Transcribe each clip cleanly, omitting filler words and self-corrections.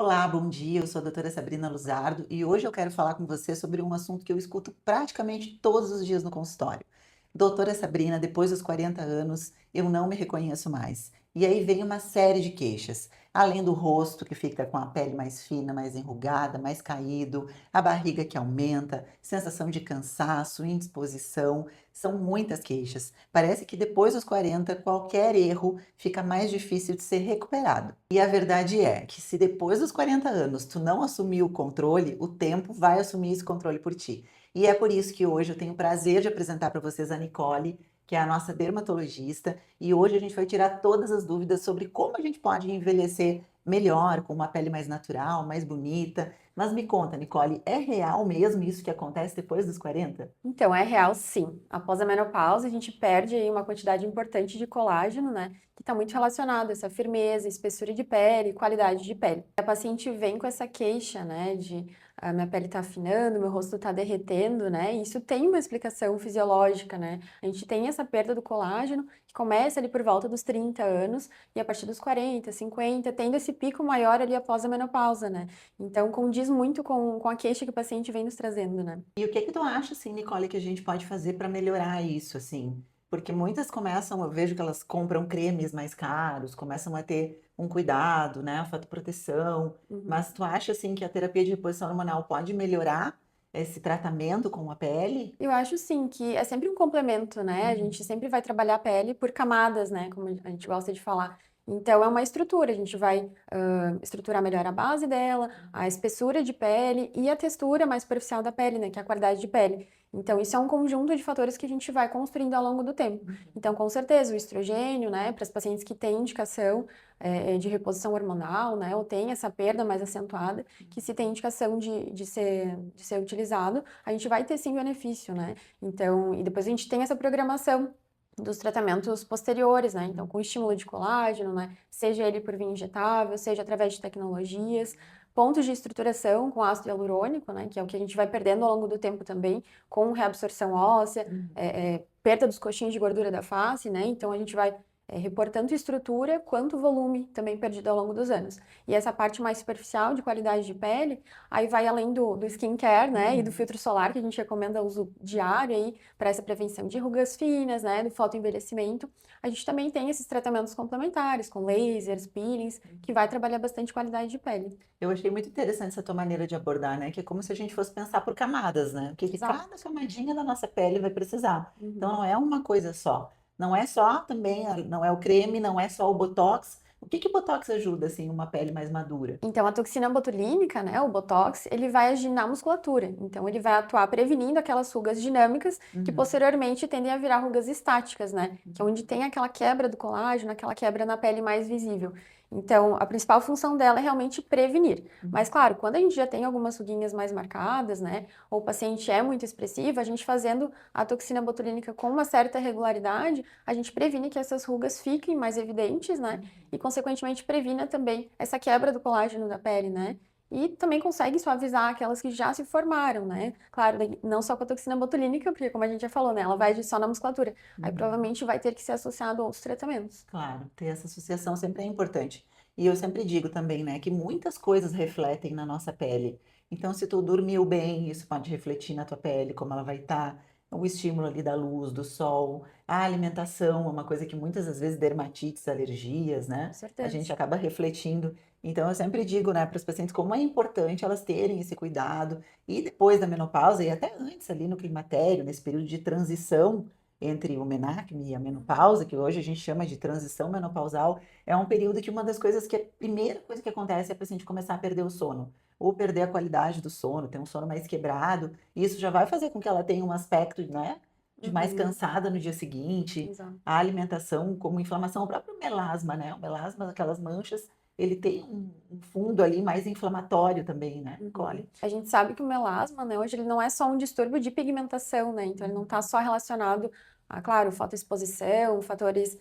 Olá, bom dia. Eu sou a doutora Sabrina Luzardo e hoje eu quero falar com você sobre um assunto que eu escuto praticamente todos os dias no consultório. Doutora Sabrina, depois dos 40 anos, eu não me reconheço mais. E aí vem uma série de queixas. Além do rosto que fica com a pele mais fina, mais enrugada, mais caído, a barriga que aumenta, sensação de cansaço, indisposição, são muitas queixas. Parece que depois dos 40, qualquer erro fica mais difícil de ser recuperado. E a verdade é que se depois dos 40 anos tu não assumir o controle, o tempo vai assumir esse controle por ti. E é por isso que hoje eu tenho o prazer de apresentar para vocês a Nicole, que é a nossa dermatologista, e hoje a gente vai tirar todas as dúvidas sobre como a gente pode envelhecer melhor, com uma pele mais natural, mais bonita. Mas me conta, Nicole, é real mesmo isso que acontece depois dos 40? Então, é real sim. Após a menopausa, a gente perde aí uma quantidade importante de colágeno, né? Que está muito relacionado a essa firmeza, espessura de pele, qualidade de pele. A paciente vem com essa queixa, né? De minha pele está afinando, meu rosto está derretendo, né? E isso tem uma explicação fisiológica, né? A gente tem essa perda do colágeno que começa ali por volta dos 30 anos e a partir dos 40, 50, tendo esse pico maior ali após a menopausa, né? Então, condiz muito com a queixa que o paciente vem nos trazendo, né? E o que que tu acha, assim, Nicole, que a gente pode fazer para melhorar isso, assim? Porque muitas começam, eu vejo que elas compram cremes mais caros, começam a ter um cuidado, né, fotoproteção, Uhum. mas tu acha, assim, que a terapia de reposição hormonal pode melhorar esse tratamento com a pele? Eu acho sim que é sempre um complemento, né? A Uhum. gente sempre vai trabalhar a pele por camadas, né? Como a gente gosta de falar. Então, é uma estrutura, a gente vai estruturar melhor a base dela, a espessura de pele e a textura mais superficial da pele, né? Que é a qualidade de pele. Então, isso é um conjunto de fatores que a gente vai construindo ao longo do tempo. Então, com certeza, o estrogênio, né? Para as pacientes que têm indicação de reposição hormonal, né? Ou tem essa perda mais acentuada, que se tem indicação de ser utilizado, a gente vai ter sim benefício, né? Então, e depois a gente tem essa programação dos tratamentos posteriores, né? Então, com estímulo de colágeno, né? Seja ele por via injetável, seja através de tecnologias, pontos de estruturação com ácido hialurônico, né? Que é o que a gente vai perdendo ao longo do tempo também, com reabsorção óssea, perda dos coxinhos de gordura da face, né? Então, a gente vai repor tanto estrutura quanto volume também perdido ao longo dos anos. E essa parte mais superficial de qualidade de pele, aí vai além do skincare, né, e do filtro solar, que a gente recomenda uso diário aí para essa prevenção de rugas finas, né, do fotoenvelhecimento. A gente também tem esses tratamentos complementares, com lasers, peelings, que vai trabalhar bastante qualidade de pele. Eu achei muito interessante essa tua maneira de abordar, né, que é como se a gente fosse pensar por camadas, né, o que que cada Exato. camadinha da nossa pele vai precisar. Então Uhum. não é uma coisa só. Não é só também, não é o creme, não é só o botox. O que que o botox ajuda, assim, uma pele mais madura? Então, a toxina botulínica, né, o Botox, ele vai agir na musculatura. Então, ele vai atuar prevenindo aquelas rugas dinâmicas que Uhum. posteriormente tendem a virar rugas estáticas, né? Que é onde tem aquela quebra do colágeno, aquela quebra na pele mais visível. Então, a principal função dela é realmente prevenir. Uhum. Mas, claro, quando a gente já tem algumas ruguinhas mais marcadas, né, ou o paciente é muito expressivo, a gente fazendo a toxina botulínica com uma certa regularidade, a gente previne que essas rugas fiquem mais evidentes, né? E, consequentemente, previna também essa quebra do colágeno da pele, né? E também consegue suavizar aquelas que já se formaram, né? Claro, não só com a toxina botulínica, porque, como a gente já falou, né? Ela vai agir só na musculatura. Aí, Uhum. provavelmente, vai ter que ser associado a outros tratamentos. Claro, ter essa associação sempre é importante. E eu sempre digo também, né, que muitas coisas refletem na nossa pele. Então, se tu dormiu bem, isso pode refletir na tua pele, como ela vai estar, o estímulo ali da luz, do sol, a alimentação, é uma coisa que muitas das vezes dermatites, alergias, Com né, a gente certeza. acaba refletindo. Então, eu sempre digo, né, para os pacientes como é importante elas terem esse cuidado. E depois da menopausa, e até antes ali no climatério, nesse período de transição, entre o menarque e a menopausa, que hoje a gente chama de transição menopausal, é um período que uma das coisas que a primeira coisa que acontece é a paciente começar a perder o sono, ou perder a qualidade do sono, ter um sono mais quebrado, e isso já vai fazer com que ela tenha um aspecto, né, de mais Uhum, cansada no dia seguinte, exato. a alimentação como inflamação, o próprio melasma, né, o melasma, aquelas manchas, ele tem um fundo ali mais inflamatório também, né, Uhum. Nicole? A gente sabe que o melasma, né, hoje ele não é só um distúrbio de pigmentação, né? Então ele não está só relacionado a, claro, fotoexposição, fatores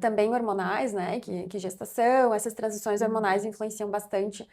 também hormonais, né? Que gestação, essas transições hormonais influenciam bastante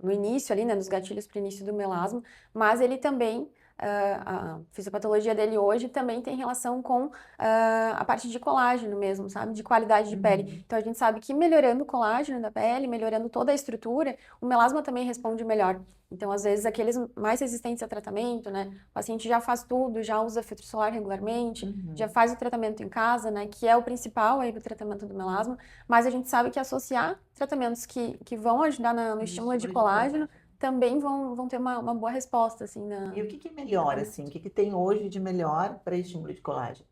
no início ali, né? Nos gatilhos para o início do melasma, mas ele também a fisiopatologia dele hoje também tem relação com a parte de colágeno mesmo, sabe? De qualidade de pele. Então a gente sabe que melhorando o colágeno da pele, melhorando toda a estrutura, o melasma também responde melhor. Então, às vezes, aqueles mais resistentes a tratamento, né? O paciente já faz tudo, já usa filtro solar regularmente, já faz o tratamento em casa, né? Que é o principal aí para o tratamento do melasma. Mas a gente sabe que associar tratamentos que vão ajudar no estímulo de colágeno também vão ter uma boa resposta, assim, E o que é melhor, assim? O que tem hoje de melhor para estímulo de colágeno?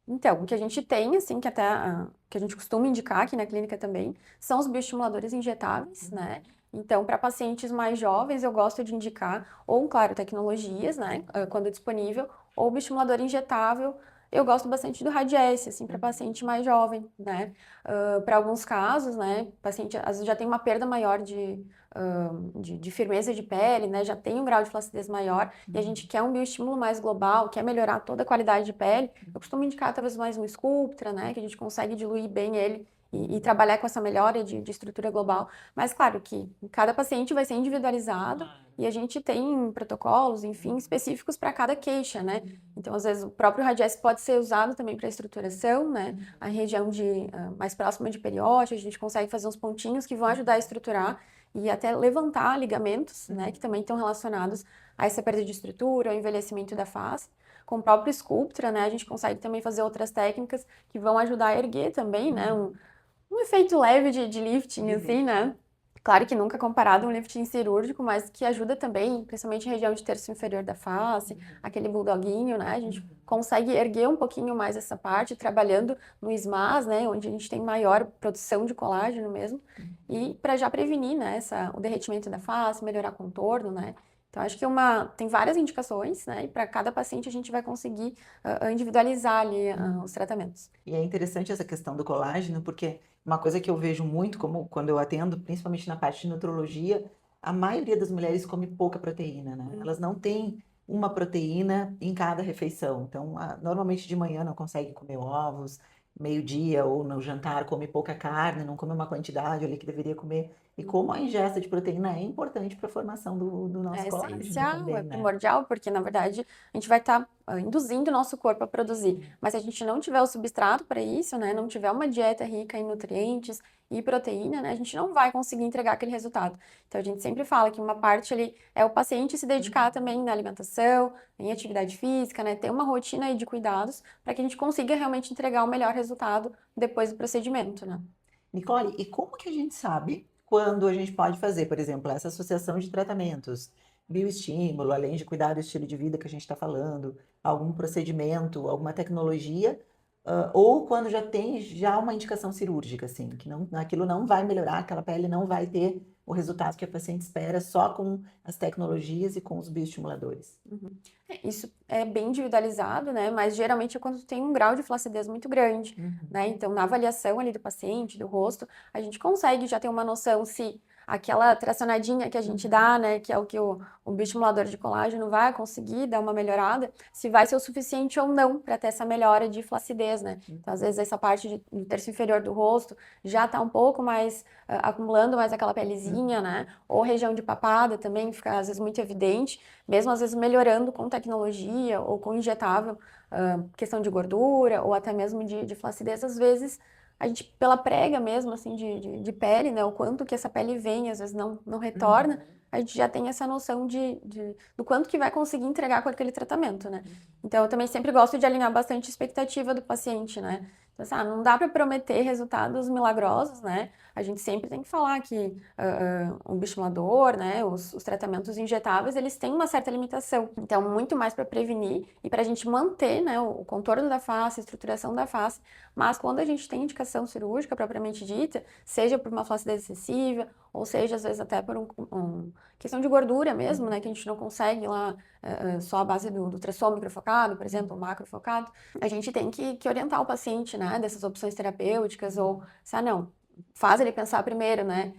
Então, o que a gente tem, assim, que até que a gente costuma indicar aqui na clínica também, são os bioestimuladores injetáveis, né? Então, para pacientes mais jovens, eu gosto de indicar, ou, claro, tecnologias, né, quando disponível, ou bioestimulador injetável. Eu gosto bastante do Radiesse, assim, para paciente mais jovem, né? Para alguns casos, né, o paciente às vezes já tem uma perda maior de firmeza de pele, né? Já tem um grau de flacidez maior e a gente quer um bioestímulo mais global, quer melhorar toda a qualidade de pele. Eu costumo indicar talvez mais um Sculptra, né? Que a gente consegue diluir bem ele e trabalhar com essa melhora de estrutura global. Mas claro que cada paciente vai ser individualizado e a gente tem protocolos, enfim, específicos para cada queixa, né? Então, às vezes, o próprio Radiesse pode ser usado também para estruturação, né? A região mais próxima de periósteo, a gente consegue fazer uns pontinhos que vão ajudar a estruturar e até levantar ligamentos, né, que também estão relacionados a essa perda de estrutura, ao envelhecimento da face. Com o próprio Sculptra, né, a gente consegue também fazer outras técnicas que vão ajudar a erguer também, né, um efeito leve de lifting, assim, né? Claro que nunca comparado a um lifting cirúrgico, mas que ajuda também, principalmente em região de terço inferior da face, aquele bulldoguinho, né? A gente consegue erguer um pouquinho mais essa parte, trabalhando no SMAS, né? Onde a gente tem maior produção de colágeno mesmo, e para já prevenir, né? O derretimento da face, melhorar contorno, né? Então, acho que tem várias indicações, né? E para cada paciente a gente vai conseguir individualizar ali os tratamentos. E é interessante essa questão do colágeno, porque uma coisa que eu vejo muito, como quando eu atendo, principalmente na parte de nutrologia, a maioria das mulheres come pouca proteína, né? Elas não têm uma proteína em cada refeição. Então, normalmente de manhã não consegue comer ovos, meio-dia ou no jantar come pouca carne, não come uma quantidade ali que deveria comer. E como a ingesta de proteína é importante para a formação do nosso É colágeno essencial, é também, né? primordial, porque na verdade a gente vai estar induzindo o nosso corpo a produzir. Mas se a gente não tiver o substrato para isso, né, não tiver uma dieta rica em nutrientes e proteína, né, a gente não vai conseguir entregar aquele resultado. Então a gente sempre fala que uma parte ali é o paciente se dedicar também na alimentação, em atividade física, né, ter uma rotina aí de cuidados para que a gente consiga realmente entregar o melhor resultado depois do procedimento, né? Nicole, e como que a gente sabe quando a gente pode fazer, por exemplo, essa associação de tratamentos, bioestímulo, além de cuidar do estilo de vida que a gente está falando, algum procedimento, alguma tecnologia, ou quando já tem uma indicação cirúrgica, assim, que não, aquilo não vai melhorar, aquela pele não vai ter o resultado que a paciente espera só com as tecnologias e com os bioestimuladores. Isso é bem individualizado, né? Mas geralmente é quando tem um grau de flacidez muito grande, né? Então, na avaliação ali do paciente, do rosto, a gente consegue já ter uma noção se aquela tracionadinha que a gente dá, né? Que é o que o bioestimulador de colágeno vai conseguir dar uma melhorada, se vai ser o suficiente ou não para ter essa melhora de flacidez, né? Então, às vezes, essa parte do terço inferior do rosto já está um pouco mais acumulando mais aquela pelezinha, né? Ou região de papada também fica, às vezes, muito evidente, mesmo às vezes melhorando com tecnologia ou com injetável, questão de gordura ou até mesmo de flacidez, às vezes a gente, pela prega mesmo, assim, de pele, né, o quanto que essa pele vem, às vezes não retorna, a gente já tem essa noção do quanto que vai conseguir entregar com aquele tratamento, né? Então, eu também sempre gosto de alinhar bastante a expectativa do paciente, né? Então, assim, não dá para prometer resultados milagrosos, né? A gente sempre tem que falar que o bioestimulador, né, os tratamentos injetáveis, eles têm uma certa limitação. Então, muito mais para prevenir e para a gente manter, né, o contorno da face, a estruturação da face. Mas quando a gente tem indicação cirúrgica propriamente dita, seja por uma flacidez excessiva, ou seja, às vezes até por questão de gordura mesmo, né, que a gente não consegue lá só a base do ultrassom microfocado, por exemplo, o macrofocado, a gente tem que orientar o paciente, né, dessas opções terapêuticas, ou, não, faz ele pensar primeiro, né?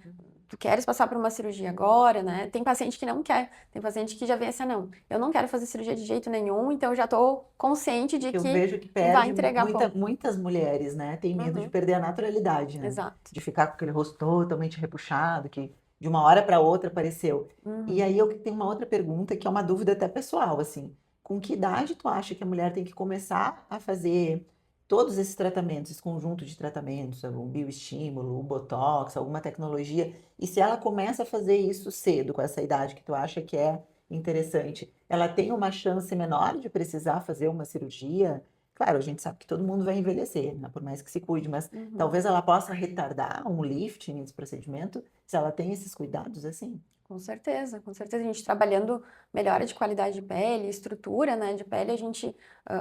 Tu queres passar por uma cirurgia agora, né? Tem paciente que não quer, tem paciente que já vem assim, não, eu não quero fazer cirurgia de jeito nenhum, então eu já tô consciente de Eu que vejo que vai perde entregar pouco. muitas mulheres, né? Tem medo de Uhum, perder a naturalidade, né? exato. De ficar com aquele rosto totalmente repuxado, que de uma hora para outra apareceu. E Uhum, aí eu tenho uma outra pergunta, que é uma dúvida até pessoal, assim. com que idade tu acha que a mulher tem que começar a fazer todos esses tratamentos, esse conjunto de tratamentos, um bioestímulo, um botox, alguma tecnologia, e se ela começa a fazer isso cedo, com essa idade que tu acha que é interessante, ela tem uma chance menor de precisar fazer uma cirurgia? Claro, a gente sabe que todo mundo vai envelhecer, né, por mais que se cuide, mas Uhum. talvez ela possa retardar um lifting nesse procedimento, se ela tem esses cuidados assim. Com certeza, com certeza. A gente trabalhando melhora de qualidade de pele, estrutura, né, de pele, a gente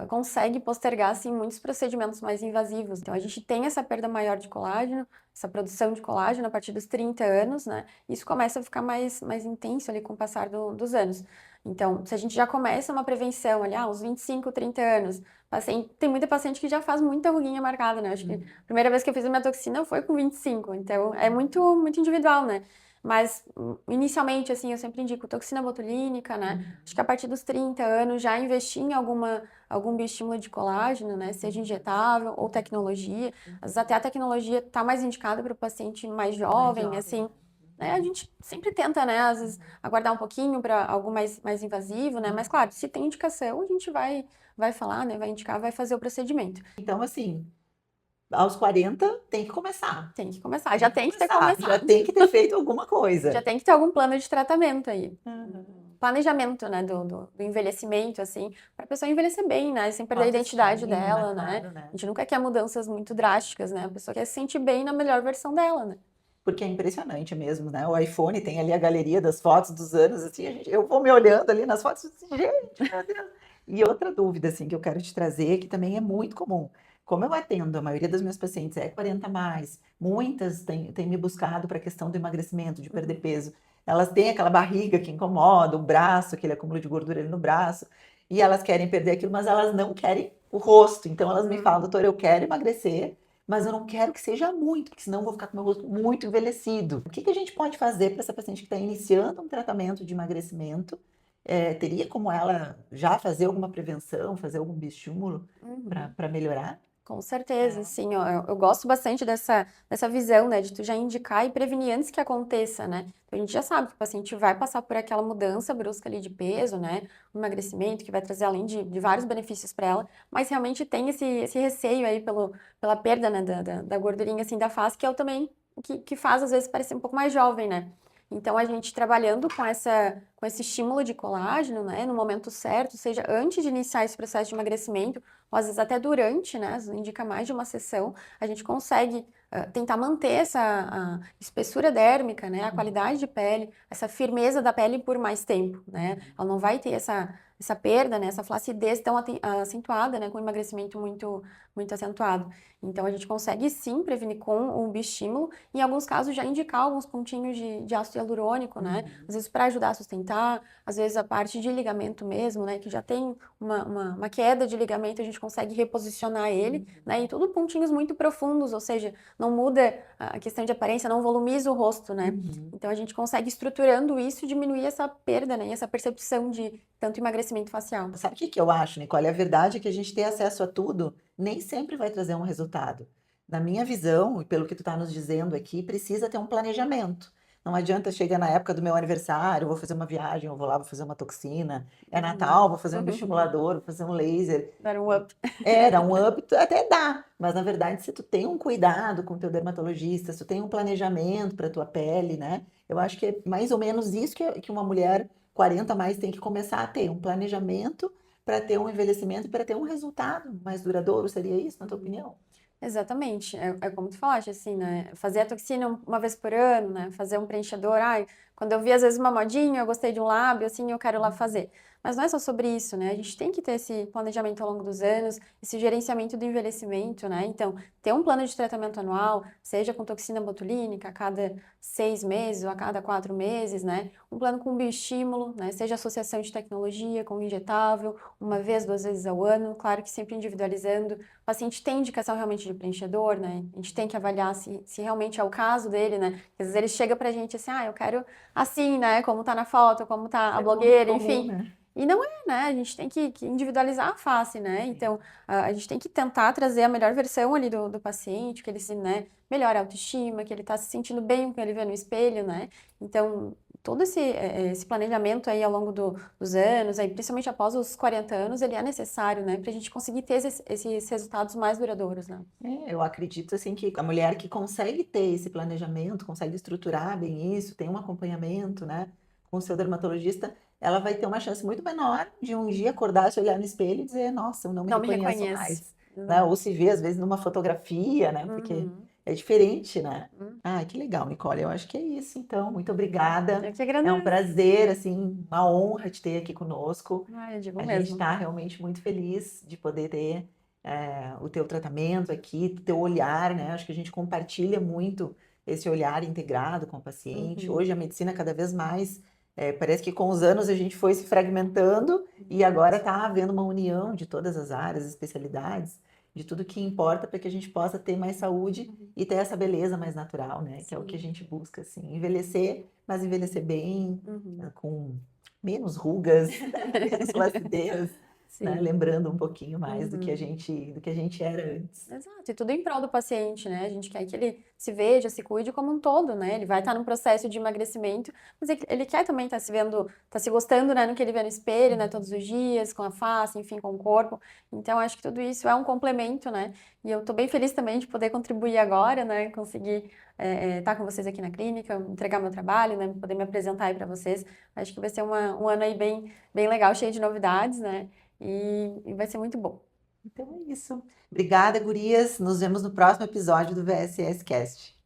consegue postergar, assim, muitos procedimentos mais invasivos. Então, a gente tem essa perda maior de colágeno, essa produção de colágeno a partir dos 30 anos, né, isso começa a ficar mais intenso ali com o passar dos anos. Então, se a gente já começa uma prevenção ali, aos 25, 30 anos, tem muita paciente que já faz muita ruguinha marcada, né, acho que a primeira vez que eu fiz a minha toxina foi com 25, então é muito individual, né. Mas, inicialmente, assim, eu sempre indico toxina botulínica, né? Acho que a partir dos 30 anos já investir em algum bioestímulo de colágeno, né? Seja injetável ou tecnologia. Às vezes até a tecnologia está mais indicada para o paciente mais jovem, assim. Né? A gente sempre tenta, né? Às vezes aguardar um pouquinho para algo mais invasivo, né? Mas, claro, se tem indicação, a gente vai falar, né? Vai indicar, vai fazer o procedimento. Então, assim, aos 40 tem que começar. Tem que começar, já tem que ter Já começado. tem que ter feito alguma Já coisa. tem que ter algum plano de tratamento aí. Uhum. Planejamento, né, do envelhecimento, assim, para a pessoa envelhecer bem, né, sem perder a Autoestima, identidade dela, né? claro, né? A gente nunca quer mudanças muito drásticas, né? A pessoa quer se sentir bem na melhor versão dela, né? Porque é impressionante mesmo, né? O iPhone tem ali a galeria das fotos dos anos, assim, eu vou me olhando ali nas fotos, assim, gente, meu Deus. E outra dúvida, assim, que eu quero te trazer, que também é muito comum. Como eu atendo, a maioria dos meus pacientes é 40 a mais, muitas têm me buscado para a questão do emagrecimento, de perder peso. Elas têm aquela barriga que incomoda, o braço, aquele acúmulo de gordura ali no braço, e elas querem perder aquilo, mas elas não querem o rosto. Então elas me falam, doutor, eu quero emagrecer, mas eu não quero que seja muito, porque senão eu vou ficar com o meu rosto muito envelhecido. O que que a gente pode fazer para essa paciente que está iniciando um tratamento de emagrecimento? Teria como ela já fazer alguma prevenção, fazer algum estímulo Uhum. para melhorar? Com certeza, sim, ó, eu gosto bastante dessa visão, né, de tu já indicar e prevenir antes que aconteça, né? Então, a gente já sabe que o paciente vai passar por aquela mudança brusca ali de peso, né? Um emagrecimento que vai trazer além de vários benefícios para ela, mas realmente tem esse receio aí pela perda, né, da gordurinha assim da face, que é o também que faz às vezes parecer um pouco mais jovem, né? Então, a gente trabalhando com esse estímulo de colágeno, né, no momento certo, seja antes de iniciar esse processo de emagrecimento, ou às vezes até durante, né, indica mais de uma sessão, a gente consegue tentar manter essa a espessura dérmica, né, a qualidade de pele, essa firmeza da pele por mais tempo, né? Ela não vai ter essa perda, né, essa flacidez tão acentuada, né, com emagrecimento muito acentuado. Então, a gente consegue sim prevenir com o bioestímulo, em alguns casos já indicar alguns pontinhos de ácido hialurônico, né, às vezes para ajudar a sustentar, às vezes a parte de ligamento mesmo, né, que já tem uma queda de ligamento, a gente consegue reposicionar ele, né? E tudo pontinhos muito profundos, ou seja, não muda a questão de aparência, não volumiza o rosto, né? Então a gente consegue estruturando isso diminuir essa perda, né? E essa percepção de tanto emagrecimento facial. Sabe o que que eu acho, Nicole? A verdade é que a gente ter acesso a tudo nem sempre vai trazer um resultado. Na minha visão, e pelo que tu está nos dizendo aqui, precisa ter um planejamento. Não adianta chegar na época do meu aniversário, vou fazer uma viagem, eu vou lá, vou fazer uma toxina. É Natal, vou fazer um bioestimulador, vou fazer um laser. Dar um up. Dar um up, até dá, mas na verdade, se tu tem um cuidado com o teu dermatologista, se tu tem um planejamento para tua pele, né? Eu acho que é mais ou menos isso que uma mulher 40 a mais tem que começar a ter, um planejamento para ter um envelhecimento e para ter um resultado mais duradouro, seria isso, na tua opinião? Exatamente, é como tu falaste, assim, né? Fazer a toxina uma vez por ano, né? Fazer um preenchedor, ai, quando eu vi às vezes uma modinha, eu gostei de um lábio, assim, eu quero lá fazer. Mas não é só sobre isso, né? A gente tem que ter esse planejamento ao longo dos anos, esse gerenciamento do envelhecimento, né? Então, ter um plano de tratamento anual, seja com toxina botulínica a cada 6 meses ou a cada 4 meses, né? Um plano com bioestímulo, né? Seja associação de tecnologia com injetável, uma vez, 2 vezes ao ano, claro que sempre individualizando. O paciente tem indicação realmente de preenchedor, né? A gente tem que avaliar se realmente é o caso dele, né? Às vezes ele chega pra gente assim, eu quero assim, né? Como tá na foto, como tá a É muito blogueira, comum, enfim. né? E não é, né? A gente tem que individualizar a face, né? Então, a gente tem que tentar trazer a melhor versão ali do paciente, que ele se, né, melhore a autoestima, que ele tá se sentindo bem com o que ele vê no espelho, né? Então, todo esse planejamento aí ao longo dos anos, aí, principalmente após os 40 anos, ele é necessário, né? Para a gente conseguir ter esses resultados mais duradouros, né? Eu acredito assim que a mulher que consegue ter esse planejamento, consegue estruturar bem isso, tem um acompanhamento, né, com o seu dermatologista, ela vai ter uma chance muito menor de um dia acordar, se olhar no espelho e dizer, nossa, eu não me Não me reconheço reconheço. mais, né? Exato. Ou se vê às vezes numa fotografia, né? Porque Uhum. é diferente, né? Uhum. Ah, que legal, Nicole. Eu acho que é isso, então. Muito obrigada. Eu que É um agradeço. prazer, assim, uma honra te ter aqui conosco. Ah, eu digo A gente mesmo. está realmente muito feliz de poder ter o teu tratamento aqui, o teu olhar, né? Acho que a gente compartilha muito esse olhar integrado com o paciente. Uhum. Hoje a medicina cada vez mais, parece que com os anos a gente foi se fragmentando e agora está havendo uma união de todas as áreas, especialidades, de tudo que importa para que a gente possa ter mais saúde Uhum. e ter essa beleza mais natural, né? Que é o que a Sim. gente busca, assim, envelhecer, mas envelhecer bem, Uhum. com menos rugas, menos flacidez, né? Sim. Lembrando um pouquinho mais Uhum. do que a gente era antes. Exato, e tudo em prol do paciente, né? A gente quer que ele se veja, se cuide como um todo, né? Ele vai estar num processo de emagrecimento, mas ele quer também estar se vendo, estar se gostando, né, no que ele vê no espelho, né, todos os dias, com a face, enfim, com o corpo. Então, acho que tudo isso é um complemento, né? E eu tô bem feliz também de poder contribuir agora, né? Conseguir estar com vocês aqui na clínica, entregar meu trabalho, né? Poder me apresentar aí para vocês. Acho que vai ser um ano aí bem legal, cheio de novidades, né? E vai ser muito bom. Então é isso. Obrigada, gurias. Nos vemos no próximo episódio do VSS Cast.